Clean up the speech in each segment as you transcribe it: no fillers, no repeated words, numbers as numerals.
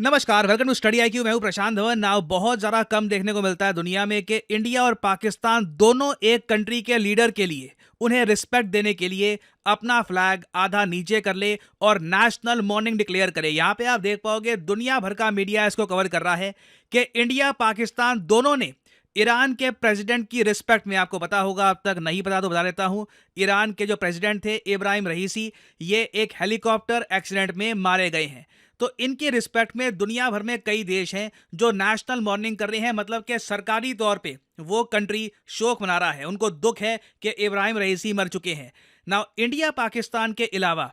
नमस्कार, welcome to study IQ. मैं हूं प्रशांत धवन। नाउ बहुत ज़्यादा कम देखने को मिलता है दुनिया में कि इंडिया और पाकिस्तान दोनों एक कंट्री के लीडर के लिए उन्हें रिस्पेक्ट देने के लिए अपना फ्लैग आधा नीचे कर ले और नेशनल मॉर्निंग डिक्लेयर करे। यहाँ पे आप देख पाओगे दुनिया भर का मीडिया इसको कवर कर रहा है कि इंडिया पाकिस्तान दोनों ने ईरान के प्रेसिडेंट की रिस्पेक्ट में, आपको पता होगा, अब तक नहीं पता तो बता देता हूं, ईरान के जो प्रेसिडेंट थे इब्राहिम रईसी, ये एक हेलीकॉप्टर एक्सीडेंट में मारे गए हैं। तो इनकी रिस्पेक्ट में दुनिया भर में कई देश हैं जो नेशनल मॉर्निंग कर रहे हैं, मतलब कि सरकारी तौर पे वो कंट्री शोक मना रहा है, उनको दुख है कि इब्राहिम रईसी मर चुके हैं। नाउ इंडिया पाकिस्तान के अलावा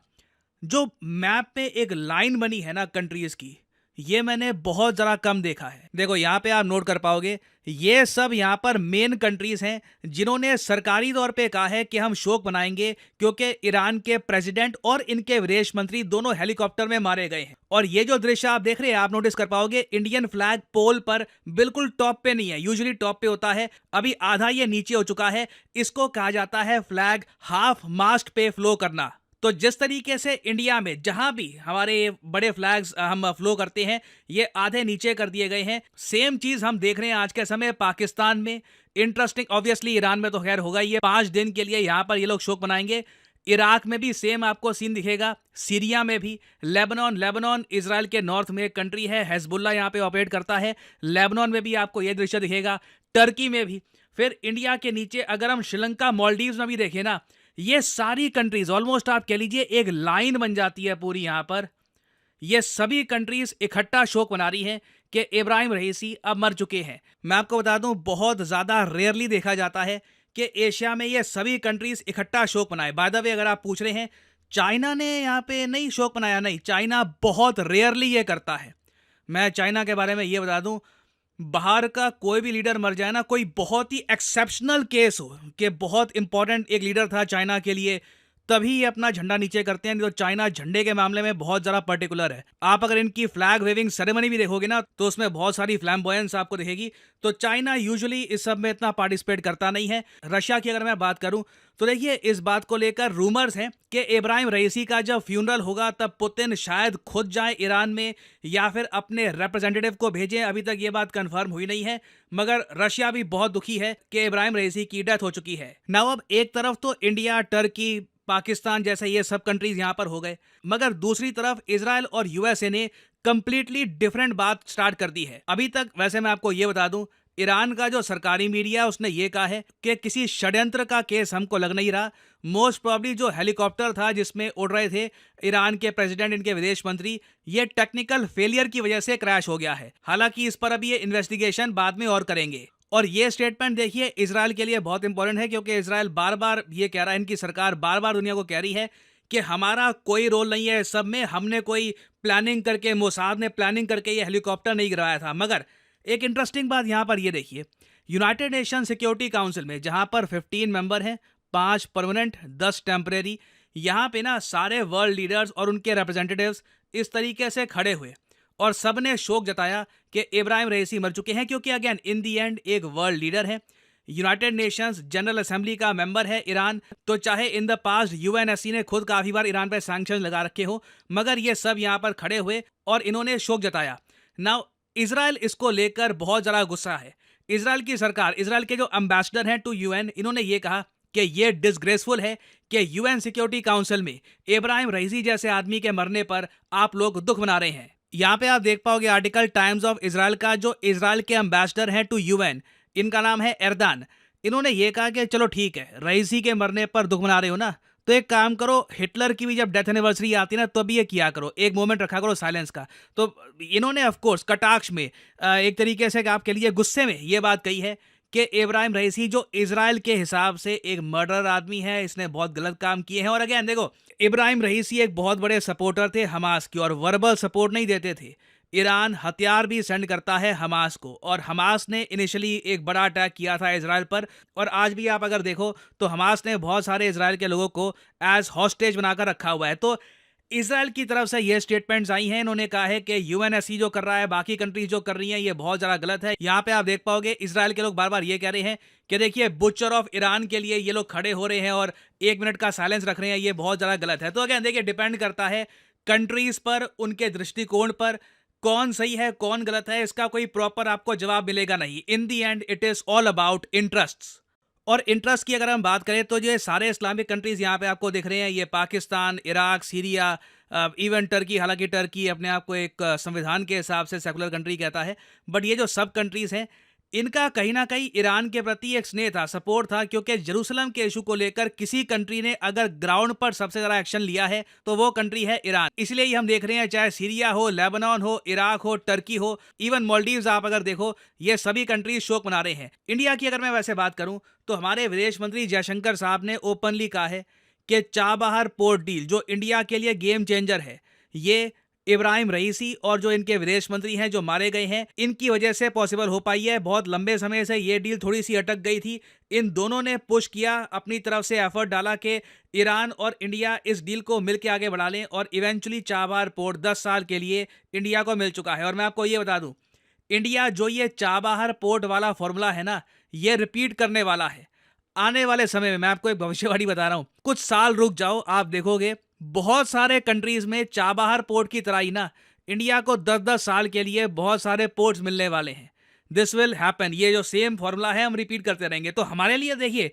जो मैप पे एक लाइन बनी है ना कंट्रीज की, ये मैंने बहुत ज़रा कम देखा है। देखो यहाँ पे आप नोट कर पाओगे, ये सब यहाँ पर मेन कंट्रीज हैं जिन्होंने सरकारी तौर पे कहा है कि हम शोक मनाएंगे क्योंकि ईरान के प्रेसिडेंट और इनके विदेश मंत्री दोनों हेलीकॉप्टर में मारे गए हैं। और ये जो दृश्य आप देख रहे हैं, आप नोटिस कर पाओगे इंडियन फ्लैग पोल पर बिल्कुल टॉप पे नहीं है, यूजुअली टॉप पे होता है, अभी आधा ये नीचे हो चुका है। इसको कहा जाता है फ्लैग हाफ मास्ट पे फ्लो करना। तो जिस तरीके से इंडिया में जहां भी हमारे बड़े फ्लैग्स हम फ्लो करते हैं, ये आधे नीचे कर दिए गए हैं। सेम चीज हम देख रहे हैं आज के समय पाकिस्तान में। इंटरेस्टिंग, ऑब्वियसली ईरान में तो खैर होगा ही है, 5 दिन के लिए यहां पर ये लोग शोक मनाएंगे। इराक में भी सेम आपको सीन दिखेगा, सीरिया में भी, लेबनान इजराइल के नॉर्थ में एक कंट्री है, हेजबुल्ला यहाँ पे ऑपरेट करता है, लेबनान में भी आपको यह दृश्य दिखेगा, टर्की में भी। फिर इंडिया के नीचे अगर हम श्रीलंका, मालदीव्स में भी देखें ना, ये सारी कंट्रीज ऑलमोस्ट आप कह लीजिए एक लाइन बन जाती है पूरी। यहां पर ये सभी कंट्रीज इकट्ठा शोक मना रही हैं कि इब्राहिम रईसी अब मर चुके हैं। मैं आपको बता दूं, बहुत ज्यादा रेयरली देखा जाता है कि एशिया में ये सभी कंट्रीज इकट्ठा शोक मनाए। बाय द वे, अगर आप पूछ रहे हैं चाइना ने यहाँ पे नहीं शोक मनाया, नहीं, चाइना बहुत रेयरली ये करता है। मैं चाइना के बारे में ये बता दूं, बाहर का कोई भी लीडर मर जाए ना, कोई बहुत ही एक्सेप्शनल केस हो कि बहुत इंपॉर्टेंट एक लीडर था चाइना के लिए, तभी ये अपना झंडा नीचे करते हैं। नहीं तो चाइना झंडे के मामले में बहुत ज़्यादा पर्टिकुलर है। आप अगर इनकी फ्लैग वेविंग सेरेमनी भी देखोगे ना, तो उसमें बहुत सारी फ्लैम्बॉयंस आपको दिखेगी। तो चाइना यूजुअली इस सब में इतना पार्टिसिपेट करता नहीं है। रशिया की अगर मैं बात करूं तो देखिए, इस बात को लेकर रूमर्स हैं कि इब्राहिम रईसी का जब फ्यूनरल होगा तब पुतिन शायद खुद जाए ईरान में या फिर अपने रिप्रेजेंटेटिव को भेजें। अभी तक ये बात कंफर्म हुई नहीं है, मगर रशिया भी बहुत दुखी है कि इब्राहिम रईसी की डेथ हो चुकी है। नाउ अब एक तरफ तो इंडिया, टर्की, पाकिस्तान जैसे ये सब कंट्रीज यहां पर हो गए, मगर दूसरी तरफ इजराइल और यूएसए ने कंप्लीटली डिफरेंट बात स्टार्ट कर दी है। अभी तक वैसे मैं आपको ये बता दूं, ईरान का जो सरकारी मीडिया है उसने ये कहा है कि किसी षड्यंत्र का केस हमको लग नहीं रहा। मोस्ट प्रॉब्ली जो हेलीकॉप्टर था जिसमें उड़ रहे थे ईरान के प्रेसिडेंट, इनके विदेश मंत्री, ये टेक्निकल फेलियर की वजह से क्रैश हो गया है। हालांकि इस पर अभी ये इन्वेस्टिगेशन बाद में और करेंगे। और ये स्टेटमेंट देखिए इजराइल के लिए बहुत इंपॉर्टेंट है, क्योंकि इजराइल बार बार ये कह रहा है, इनकी सरकार बार बार दुनिया को कह रही है कि हमारा कोई रोल नहीं है इस सब में, हमने कोई प्लानिंग करके, मोसाद ने प्लानिंग करके ये हेलीकॉप्टर नहीं गिराया था। मगर एक इंटरेस्टिंग बात यहाँ पर ये देखिए, यूनाइटेड नेशन सिक्योरिटी काउंसिल में जहाँ पर 15 मेंबर हैं, 5 परमानेंट, 10 टेम्परेरी, यहाँ पे ना सारे वर्ल्ड लीडर्स और उनके रिप्रेजेंटेटिव्स इस तरीके से खड़े हुए और सबने शोक जताया कि इब्राहिम रईसी मर चुके हैं, क्योंकि अगेन इन दी एंड एक वर्ल्ड लीडर है, यूनाइटेड नेशंस जनरल असेंबली का मेंबर है ईरान। तो चाहे इन द पास्ट यूएनएससी ने खुद काफी बार ईरान पर सैंक्शन लगा रखे हो, मगर ये सब यहाँ पर खड़े हुए और इन्होंने शोक जताया। नाउ इजराइल इसको लेकर बहुत ज़्यादा गुस्सा है। इजराइल की सरकार, इजराइल के जो एम्बेसडर हैं टू यूएन, इन्होंने ये कहा कि ये डिसग्रेसफुल है कि यूएन सिक्योरिटी काउंसिल में इब्राहिम रईसी जैसे आदमी के मरने पर आप लोग दुख मना रहे हैं। यहाँ पे आप देख पाओगे आर्टिकल टाइम्स ऑफ इजराइल का, जो इजराइल के एम्बेसडर हैं टू यूएन, इनका नाम है एरदान। इन्होंने ये कहा कि चलो ठीक है, रईसी के मरने पर दुख मना रहे हो ना, तो एक काम करो, हिटलर की भी जब डेथ एनिवर्सरी आती है ना, तो भी ये किया करो, एक मोमेंट रखा करो साइलेंस का। तो इन्होंने ऑफ कोर्स कटाक्ष में, एक तरीके से आपके लिए गुस्से में ये बात कही है कि इब्राहिम रईसी जो इजराइल के हिसाब से एक मर्डर आदमी है, इसने बहुत गलत काम किए हैं। और अगेन देखो, इब्राहिम रईसी एक बहुत बड़े सपोर्टर थे हमास की, और वर्बल सपोर्ट नहीं देते थे। ईरान हथियार भी सेंड करता है हमास को, और हमास ने इनिशियली एक बड़ा अटैक किया था इजराइल पर, और आज भी आप अगर देखो तो हमास ने बहुत सारे इजराइल के लोगों को एज हॉस्टेज बनाकर रखा हुआ है। तो इजराइल की तरफ से ये स्टेटमेंट्स आई हैं, इन्होंने कहा है कि यूएनएससी जो कर रहा है, बाकी कंट्रीज जो कर रही हैं, ये बहुत ज़्यादा गलत है। यहाँ पे आप देख पाओगे इजराइल के लोग बार बार ये कह रहे हैं कि देखिए बुचर ऑफ ईरान के लिए ये लोग खड़े हो रहे हैं और 1 मिनट का साइलेंस रख रहे हैं, ये बहुत ज़्यादा गलत है। तो अगेन देखिए, डिपेंड करता है कंट्रीज पर, उनके दृष्टिकोण पर, कौन सही है कौन गलत है इसका कोई प्रॉपर आपको जवाब मिलेगा नहीं। In the end it is all about interests. और इंटरेस्ट की अगर हम बात करें तो ये सारे इस्लामिक कंट्रीज यहाँ पे आपको दिख रहे हैं, ये Pakistan, Iraq, Syria, even Turkey, हालांकि टर्की अपने आप को एक संविधान के हिसाब से सेकुलर कंट्री कहता है, बट ये जो सब कंट्रीज हैं इनका कहीं ना कहीं ईरान के प्रति एक स्नेह था, सपोर्ट था, क्योंकि जेरूसलम के इशू को लेकर किसी कंट्री ने अगर ग्राउंड पर सबसे ज्यादा एक्शन लिया है तो वो कंट्री है ईरान। इसलिए ही हम देख रहे हैं, चाहे सीरिया हो, लेबनान हो, इराक हो, टर्की हो, इवन मालदीव्स आप अगर देखो, ये सभी कंट्रीज शोक मना रहे हैं। इंडिया की अगर मैं वैसे बात करूं तो हमारे विदेश मंत्री जयशंकर साहब ने ओपनली कहा है कि चाबहार पोर्ट डील जो इंडिया के लिए गेम चेंजर है, ये इब्राहिम रईसी और जो इनके विदेश मंत्री हैं जो मारे गए हैं, इनकी वजह से पॉसिबल हो पाई है। बहुत लंबे समय से ये डील थोड़ी सी अटक गई थी। इन दोनों ने पुश किया, अपनी तरफ से एफर्ट डाला कि ईरान और इंडिया इस डील को मिलकर आगे बढ़ा लें, और इवेंचुअली चाबहार पोर्ट 10 साल के लिए इंडिया को मिल चुका है। और मैं आपको ये बता दूं, इंडिया जो ये चाबहार पोर्ट वाला फॉर्मूला है ना, ये रिपीट करने वाला है आने वाले समय में। मैं आपको एक भविष्यवाणी बता रहा हूं, कुछ साल रुक जाओ, आप देखोगे बहुत सारे कंट्रीज में चाबहार पोर्ट की तरह ही ना इंडिया को 10-10 साल के लिए बहुत सारे पोर्ट्स मिलने वाले हैं। This will happen. ये जो सेम फॉर्मूला है हम रिपीट करते रहेंगे। तो हमारे लिए देखिए,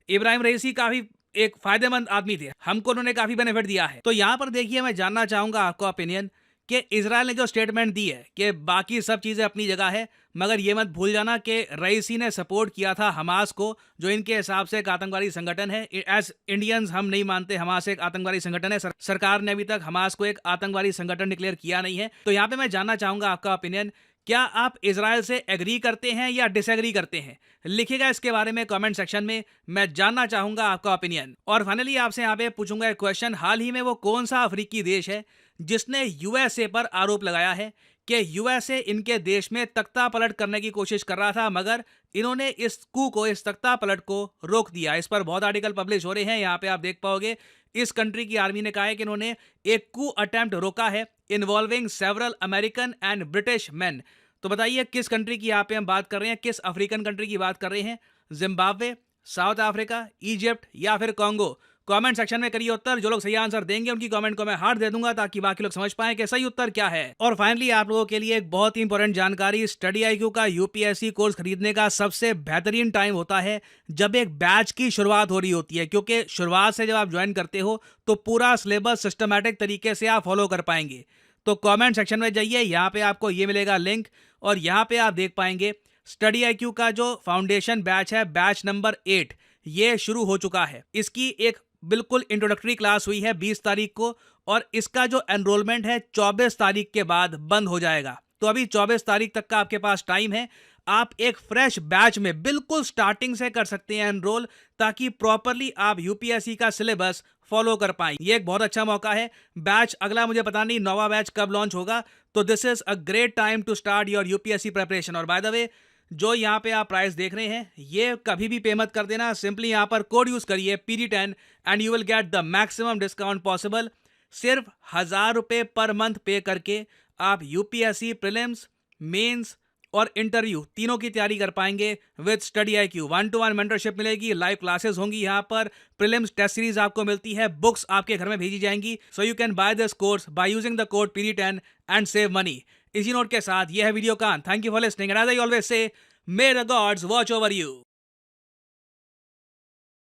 इब्राहिम रईसी काफी एक फायदेमंद आदमी थे, हमको उन्होंने काफी बेनिफिट दिया है। तो यहां पर देखिए, मैं जानना चाहूंगा आपका ओपिनियन कि इजराइल ने जो स्टेटमेंट दी है कि बाकी सब चीजें अपनी जगह है, मगर ये मत भूल जाना कि रईसी ने सपोर्ट किया था हमास को, जो इनके हिसाब से एक आतंकवादी संगठन है। एज इंडियंस हम नहीं मानते हमास एक आतंकवादी संगठन है। सरकार ने अभी तक हमास को एक आतंकवादी संगठन डिक्लेयर किया नहीं है। तो यहाँ पे मैं जानना चाहूंगा आपका ओपिनियन, क्या आप इजराइल से एग्री करते हैं या डिसएग्री करते हैं? लिखिएगा इसके बारे में कमेंट सेक्शन में, मैं जानना चाहूंगा आपका ओपिनियन। और फाइनली आपसे यहाँ पे पूछूंगा एक क्वेश्चन, हाल ही में वो कौन सा अफ्रीकी देश है जिसने यूएसए पर आरोप लगाया है कि यूएसए इनके देश में तख्ता पलट करने की कोशिश कर रहा था, मगर इन्होंने इस कू को, इस तख्ता पलट को रोक दिया। इस पर बहुत आर्टिकल पब्लिश हो रहे हैं, यहाँ पे आप देख पाओगे। इस कंट्री की आर्मी ने कहा है कि इन्होंने एक कू अटेम्प्ट रोका है involving several American and British man. तो बताइए किस कंट्री की यहाँ पे हम बात कर रहे हैं, किस अफ्रीकन कंट्री की बात कर रहे हैं? जिम्बाब्वे, साउथ अफ्रीका, इजिप्ट या फिर कॉन्गो? कमेंट सेक्शन में करिए उत्तर। जो लोग सही आंसर देंगे उनकी कमेंट को मैं हार्ट दे दूंगा, ताकि बाकी लोग समझ पाएं कि सही उत्तर क्या है। और फाइनली आप लोगों के लिए एक बहुत ही इंपॉर्टेंट जानकारी, स्टडी आईक्यू का यूपीएससी कोर्स खरीदने का सबसे बेहतरीन टाइम होता है जब एक बैच की शुरुआत हो रही होती है, क्योंकि शुरुआत से जब आप ज्वाइन करते हो तो पूरा सिलेबस सिस्टमैटिक तरीके से आप फॉलो कर पाएंगे। तो कमेंट सेक्शन में जाइए, यहाँ पे आपको ये मिलेगा लिंक, और यहाँ पे आप देख पाएंगे स्टडी आईक्यू का जो फाउंडेशन बैच है, बैच नंबर 8, ये शुरू हो चुका है। इसकी एक बिल्कुल इंट्रोडक्टरी क्लास हुई है 20 तारीख को, और इसका जो एनरोलमेंट है 24 तारीख के बाद बंद हो जाएगा। तो अभी 24 तारीख तक का आपके पास टाइम है। आप एक फ्रेश बैच में बिल्कुल स्टार्टिंग से कर सकते हैं एनरोल, ताकि प्रॉपरली आप यूपीएससी का सिलेबस फॉलो कर पाएं। ये एक बहुत अच्छा मौका है। बैच अगला मुझे पता नहीं नौवा बैच कब लॉन्च होगा, तो this is a great time to start your UPSC preparation. और बाय द वे, जो यहाँ पे आप प्राइस देख रहे हैं, ये कभी भी पे मत कर देना, सिंपली यहाँ पर कोड यूज करिए PD10 and you will get the maximum discount possible. सिर्फ 1000 रुपये पर मंथ पे करके आप यूपीएससी प्रीलिम्स, मेंस और इंटरव्यू तीनों की तैयारी कर पाएंगे with study IQ. 1-to-1 mentorship मिलेगी, लाइव क्लासेस होंगी यहाँ पर, प्रीलिम्स टेस्ट सीरीज आपको मिलती है, बुक्स आपके घर में भेजी जाएंगी। So you can buy this course by using the code PD10 and save money. इसी नोट के साथ यह है वीडियो का। Thank you for listening and as I always say, may the gods watch over you.